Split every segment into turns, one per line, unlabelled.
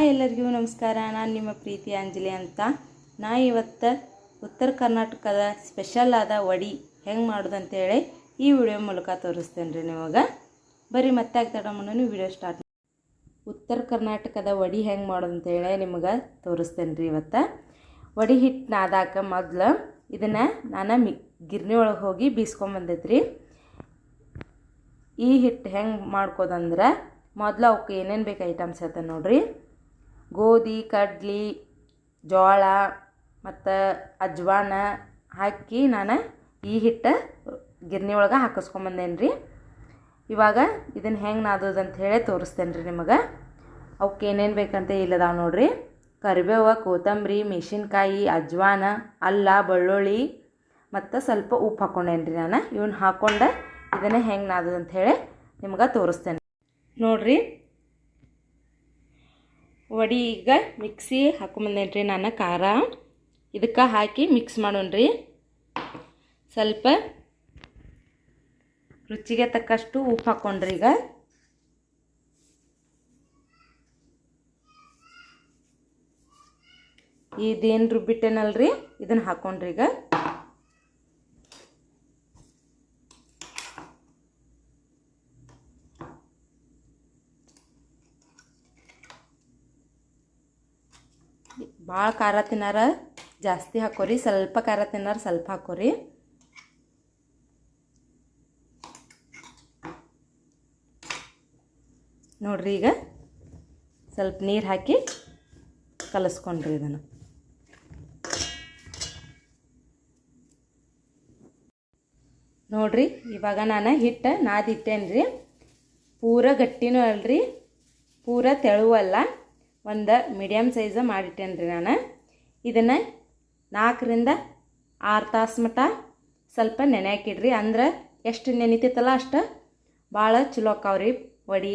ಎಲ್ಲರಿಗೂ ನಮಸ್ಕಾರ. ನಾನು ನಿಮ್ಮ ಪ್ರೀತಿ ಅಂಜಲಿ ಅಂತ. ನಾ ಇವತ್ತು ಉತ್ತರ ಕರ್ನಾಟಕದ ಸ್ಪೆಷಲ್ ಆದ ವಡಿ ಹೆಂಗೆ ಮಾಡೋದು ಅಂತೇಳಿ ಈ ವಿಡಿಯೋ ಮೂಲಕ ತೋರಿಸ್ತೇನೆ ರೀ ನಿಮಗೆ. ಬರೀ ಮತ್ತೆ ಆಗ್ತಾಡ ಮುನ್ನ ವಿಡಿಯೋ ಸ್ಟಾರ್ಟ್. ಉತ್ತರ ಕರ್ನಾಟಕದ ವಡಿ ಹೆಂಗೆ ಮಾಡೋದು ಅಂತೇಳಿ ನಿಮಗೆ ತೋರಿಸ್ತೇನೆ ರೀ ಇವತ್ತು. ವಡಿ ಹಿಟ್ಟು ನಾದಾಕ ಮೊದಲು ಇದನ್ನು ನಾನು ಗಿರ್ನಿ ಒಳಗೆ ಹೋಗಿ ಬೀಸ್ಕೊಂಬಂದೈತ್ರಿ. ಈ ಹಿಟ್ಟು ಹೆಂಗೆ ಮಾಡ್ಕೋದಂದ್ರೆ ಮೊದಲು ಅವಕ್ಕೆ ಏನೇನು ಬೇಕು ಐಟಮ್ಸ್ ಹೇಳ್ತ ನೋಡ್ರಿ. ಗೋಧಿ, ಕಡ್ಲಿ, ಜೋಳ ಮತ್ತು ಅಜ್ವಾನ ಹಾಕಿ ನಾನು ಈ ಹಿಟ್ಟು ಗಿರ್ನಿ ಒಳಗೆ ಹಾಕಿಸ್ಕೊಂಬಂದೇನಿ ರೀ. ಇವಾಗ ಇದನ್ನು ಹೆಂಗೆ ನಾದೋದು ಅಂತ ಹೇಳಿ ತೋರಿಸ್ತೇನೆ ರೀ ನಿಮಗೆ. ಅವಕ್ಕೆ ಏನೇನು ಬೇಕಂತ ಇಲ್ಲದಾವ ನೋಡ್ರಿ. ಕರಿಬೇವು, ಕೊತ್ತಂಬರಿ, ಮೆಣಸಿನ್ಕಾಯಿ, ಅಜ್ವಾನ, ಅಲ್ಲ, ಬೆಳ್ಳುಳ್ಳಿ ಮತ್ತು ಸ್ವಲ್ಪ ಉಪ್ಪು ಹಾಕ್ಕೊಂಡೇನಿ ರೀ ನಾನು. ಇವನ್ನ ಹಾಕ್ಕೊಂಡು ಇದನ್ನು ಹೆಂಗೆ ನಾದೋದು ಅಂತ ಹೇಳಿ ನಿಮ್ಗೆ ತೋರಿಸ್ತೇನೆ ನೋಡ್ರಿ. ವಡಿ ಈಗ ಮಿಕ್ಸಿ ಹಾಕೊಂಬಂದೇನಿ ರೀ ನಾನು. ಖಾರ ಇದಕ್ಕೆ ಹಾಕಿ ಮಿಕ್ಸ್ ಮಾಡೋಣ್ರಿ. ಸ್ವಲ್ಪ ರುಚಿಗೆ ತಕ್ಕಷ್ಟು ಉಪ್ಪು ಹಾಕ್ಕೊಂಡ್ರಿ. ಈಗ ಇದೇನು ರುಬ್ಬಿಟ್ಟೇನಲ್ರಿ ಇದನ್ನು ಹಾಕ್ಕೊಂಡ್ರಿ. ಈಗ ಭಾಳ ಖಾರ ತಿನ್ನಾರ ಜಾಸ್ತಿ ಹಾಕೋರಿ, ಸ್ವಲ್ಪ ಖಾರ ತಿನ್ನಾರ ಸ್ವಲ್ಪ ಹಾಕೋರಿ. ನೋಡ್ರಿ ಈಗ ಸ್ವಲ್ಪ ನೀರು ಹಾಕಿ ಕಲಸ್ಕೊಂಡ್ರಿ ಇದನ್ನು. ನೋಡ್ರಿ ಇವಾಗ ನಾನು ಹಿಟ್ಟು ನಾದಿಟ್ಟೇನಿ ರೀ. ಪೂರ ಗಟ್ಟಿನೂ ಅಲ್ರಿ, ಪೂರ ತೆಳುವೂ ಅಲ್ಲ, ಒಂದು ಮೀಡಿಯಮ್ ಸೈಜ್ ಮಾಡಿಟ್ಟೇನಿ ರೀ ನಾನು. ಇದನ್ನು 4 ರಿಂದ 6 ತಾಸು ಮಟ್ಟ ಸ್ವಲ್ಪ ನೆನೆಯಾಕಿಡ್ರಿ. ಅಂದ್ರೆ ಎಷ್ಟು ನೆನಿತೈತಲ್ಲ ಅಷ್ಟು ಭಾಳ ಚಲೋ ಆಕಾವ್ರಿ ವಡಿ.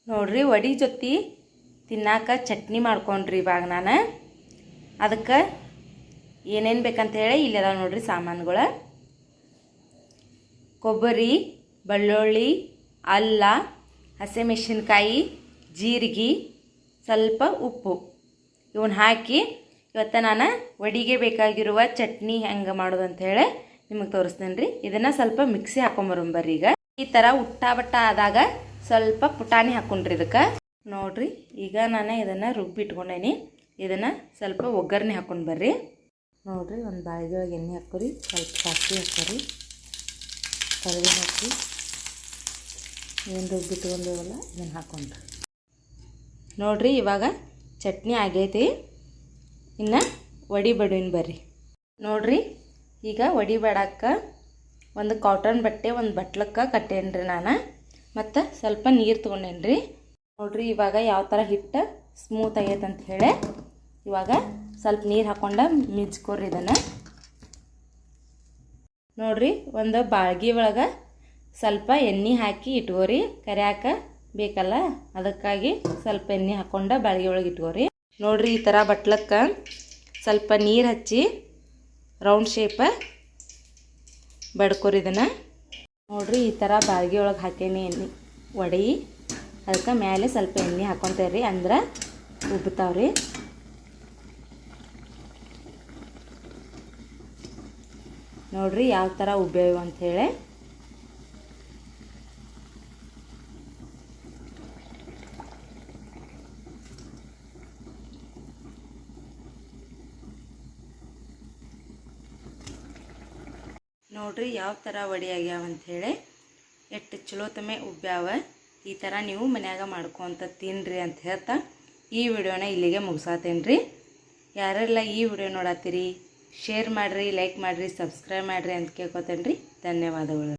ನೋಡ್ರಿ ವಡಿ ಜೊತೆ ತಿನ್ನಾಕ ಚಟ್ನಿ ಮಾಡ್ಕೊಂಡ್ರಿ ಇವಾಗ ನಾನು. ಅದಕ್ಕೆ ಏನೇನು ಬೇಕಂತ ಹೇಳಿ ಇಲ್ಲದ ನೋಡ್ರಿ ಸಾಮಾನುಗಳು. ಕೊಬ್ಬರಿ, ಬೆಳ್ಳುಳ್ಳಿ, ಅಲ್ಲ, ಹಸಿಮೆಣಸಿನ್ಕಾಯಿ, ಜೀರಿಗೆ, ಸ್ವಲ್ಪ ಉಪ್ಪು ಇವನ್ನ ಹಾಕಿ ಇವತ್ತು ನಾನು ವಡಿಗೆ ಬೇಕಾಗಿರುವ ಚಟ್ನಿ ಹೆಂಗೆ ಮಾಡೋದು ಅಂತ ಹೇಳಿ ನಿಮಗೆ ತೋರಿಸ್ತೇನೆ ರೀ. ಇದನ್ನು ಸ್ವಲ್ಪ ಮಿಕ್ಸಿ ಹಾಕೊಂಬರ್ರಿ. ಈಗ ಈ ಥರ ಉಟ್ಟಾ ಬಟ್ಟ ಆದಾಗ ಸ್ವಲ್ಪ ಪುಟಾಣಿ ಹಾಕ್ಕೊಂಡ್ರಿ ಇದಕ್ಕೆ. ನೋಡ್ರಿ ಈಗ ನಾನು ಇದನ್ನು ರುಬ್ಬಿಟ್ಕೊಂಡೇನಿ. ಇದನ್ನು ಸ್ವಲ್ಪ ಒಗ್ಗರಣೆ ಹಾಕ್ಕೊಂಡು ಬರ್ರಿ. ನೋಡ್ರಿ ಒಂದು ಬಾಳಿಗೆ ಒಳಗೆ ಎಣ್ಣೆ ಹಾಕೋರಿ, ಸ್ವಲ್ಪ ಸಾಸಿವೆ ಹಾಕೋರಿ, ಕರಿಬೇವು ಹಾಕಿ ಏನು ರುಬ್ಬಿಟ್ಕೊಂಡೇವಲ್ಲ ಇದನ್ನು ಹಾಕ್ಕೊಂಡ್ರಿ. ನೋಡ್ರಿ ಇವಾಗ ಚಟ್ನಿ ಆಗೈತಿ. ಇನ್ನು ವಡಿ ಬಡೀನಿ ಬರ್ರಿ. ನೋಡ್ರಿ ಈಗ ವಡಿ ಬಡಕ್ಕೆ ಒಂದು ಕಾಟನ್ ಬಟ್ಟೆ ಒಂದು ಬಟ್ಲಕ್ಕೆ ಕಟ್ಟೇನ್ರಿ ನಾನು. ಮತ್ತು ಸ್ವಲ್ಪ ನೀರು ತೊಗೊಂಡೇನ್ರಿ. ನೋಡ್ರಿ ಇವಾಗ ಯಾವ ಥರ ಹಿಟ್ಟು ಸ್ಮೂತ್ ಆಗೈತೆ ಅಂತ ಹೇಳಿ ಇವಾಗ ಸ್ವಲ್ಪ ನೀರು ಹಾಕ್ಕೊಂಡು ಮಿಜ್ಕೋರಿ ಇದನ್ನು. ನೋಡ್ರಿ ಒಂದು ಬಾಳ್ಗಿ ಒಳಗೆ ಸ್ವಲ್ಪ ಎಣ್ಣೆ ಹಾಕಿ ಇಟ್ಕೋರಿ. ಕರಿಯಾಕ ಬೇಕಲ್ಲ ಅದಕ್ಕಾಗಿ ಸ್ವಲ್ಪ ಎಣ್ಣೆ ಹಾಕ್ಕೊಂಡು ಬಾಳ್ಗೆ ಒಳಗೆ ಇಟ್ಕೋರಿ. ನೋಡ್ರಿ ಈ ಥರ ಬಟ್ಲಕ್ಕೆ ಸ್ವಲ್ಪ ನೀರು ಹಚ್ಚಿ ರೌಂಡ್ ಶೇಪ ಬಡ್ಕೋರಿ ಇದನ್ನು. ನೋಡ್ರಿ ಈ ಥರ ಬಾಳ್ಗೆ ಒಳಗೆ ಹಾಕೇನಿ ಎಣ್ಣೆ ವಡಿ. ಅದಕ್ಕೆ ಮೇಲೆ ಸ್ವಲ್ಪ ಎಣ್ಣೆ ಹಾಕ್ಕೊಂತೇವ್ರಿ, ಅಂದ್ರೆ ಉಬ್ತಾವ್ರಿ. ನೋಡ್ರಿ ಯಾವ ಥರ ಉಬ್ಬೇವು ಅಂಥೇಳಿ. ನೋಡ್ರಿ ಯಾವ ಥರ ವಡಿ ಆಗ್ಯಾವ ಅಂಥೇಳಿ, ಎಷ್ಟು ಚಲೋ ತಮೆ ಉಬ್ಬ್ಯಾವ. ಈ ಥರ ನೀವು ಮನ್ಯಾಗ ಮಾಡ್ಕೊತ ತಿನ್ನಿರಿ ಅಂತ ಹೇಳ್ತಾ ಈ ವಿಡಿಯೋನ ಇಲ್ಲಿಗೆ ಮುಗಿಸಾತೇನೆ ರೀ. ಯಾರೆಲ್ಲ ಈ ವಿಡಿಯೋ ನೋಡತ್ತೀರಿ ಶೇರ್ ಮಾಡಿರಿ, ಲೈಕ್ ಮಾಡಿರಿ, ಸಬ್ಸ್ಕ್ರೈಬ್ ಮಾಡಿರಿ ಅಂತ ಕೇಳ್ಕೊತೇನೆ ರೀ. ಧನ್ಯವಾದಗಳು.